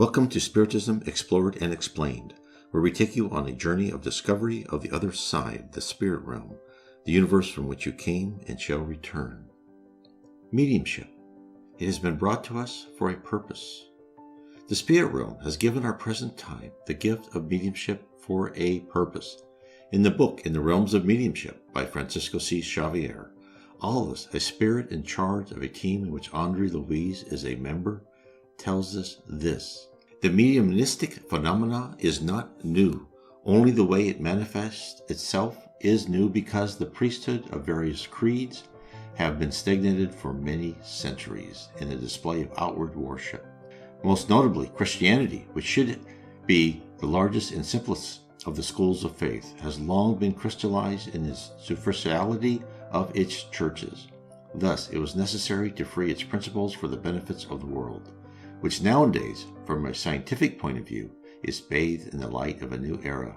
Welcome to Spiritism Explored and Explained, where we take you on a journey of discovery of the other side, the spirit realm, the universe from which you came and shall return. Mediumship. It has been brought to us for a purpose. The spirit realm has given our present time the gift of mediumship for a purpose. In the book In the Realms of Mediumship by Francisco C. Xavier, Aldous, a spirit in charge of a team in which Andre Louise is a member, tells us this. The mediumistic phenomena is not new. Only the way it manifests itself is new because the priesthood of various creeds have been stagnated for many centuries in the display of outward worship. Most notably, Christianity, which should be the largest and simplest of the schools of faith, has long been crystallized in the superficiality of its churches. Thus, it was necessary to free its principles for the benefits of the world, which nowadays, from a scientific point of view, is bathed in the light of a new era.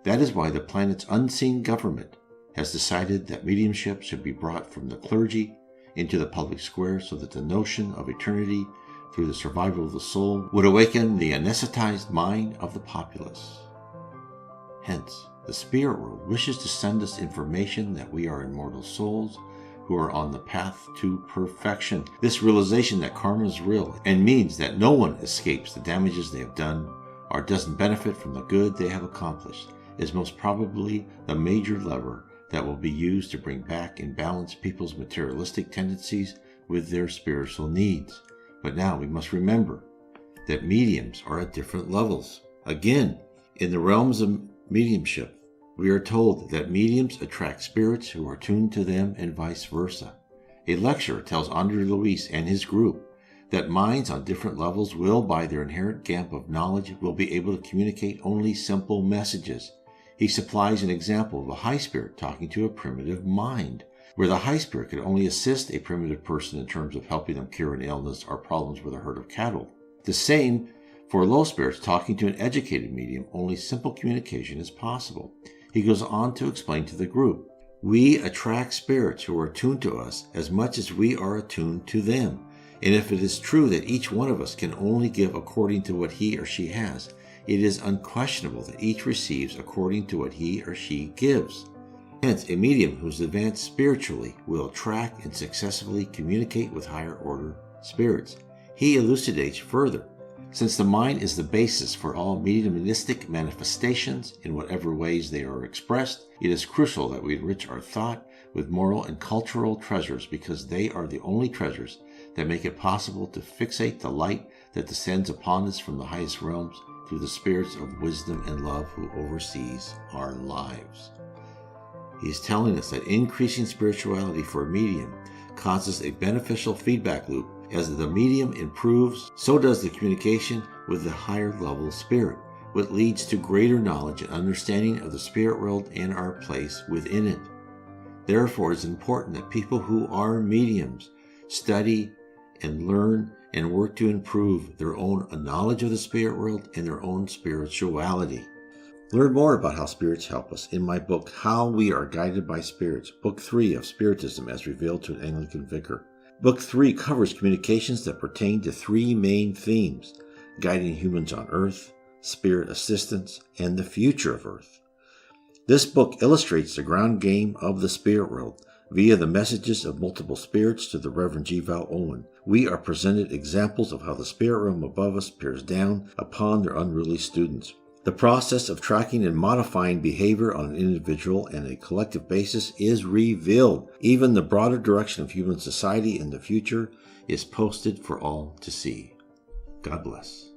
That is why the planet's unseen government has decided that mediumship should be brought from the clergy into the public square so that the notion of eternity through the survival of the soul would awaken the anesthetized mind of the populace. Hence, the spirit world wishes to send us information that we are immortal souls who are on the path to perfection. This realization that karma is real and means that no one escapes the damages they have done or doesn't benefit from the good they have accomplished is most probably the major lever that will be used to bring back in balance people's materialistic tendencies with their spiritual needs. But now we must remember that mediums are at different levels. Again, in the realms of mediumship, we are told that mediums attract spirits who are tuned to them and vice versa. A lecturer tells Andre Louise and his group that minds on different levels will, by their inherent gap of knowledge, will be able to communicate only simple messages. He supplies an example of a high spirit talking to a primitive mind, where the high spirit could only assist a primitive person in terms of helping them cure an illness or problems with a herd of cattle. The same for low spirits talking to an educated medium, only simple communication is possible. He goes on to explain to the group, we attract spirits who are attuned to us as much as we are attuned to them. And if it is true that each one of us can only give according to what he or she has, it is unquestionable that each receives according to what he or she gives. Hence, a medium who is advanced spiritually will attract and successfully communicate with higher order spirits. He elucidates further. Since the mind is the basis for all mediumistic manifestations in whatever ways they are expressed, it is crucial that we enrich our thought with moral and cultural treasures because they are the only treasures that make it possible to fixate the light that descends upon us from the highest realms through the spirits of wisdom and love who oversees our lives. He is telling us that increasing spirituality for a medium causes a beneficial feedback loop. As the medium improves, so does the communication with the higher level spirit, which leads to greater knowledge and understanding of the spirit world and our place within it. Therefore, it is important that people who are mediums study and learn and work to improve their own knowledge of the spirit world and their own spirituality. Learn more about how spirits help us in my book, How We Are Guided by Spirits, Book 3 of Spiritism as Revealed to an Anglican Vicar. Book 3 covers communications that pertain to three main themes: guiding humans on Earth, spirit assistance, and the future of Earth. This book illustrates the ground game of the spirit world via the messages of multiple spirits to the Reverend G. Val Owen. We are presented examples of how the spirit realm above us peers down upon their unruly students. The process of tracking and modifying behavior on an individual and a collective basis is revealed. Even the broader direction of human society in the future is posted for all to see. God bless.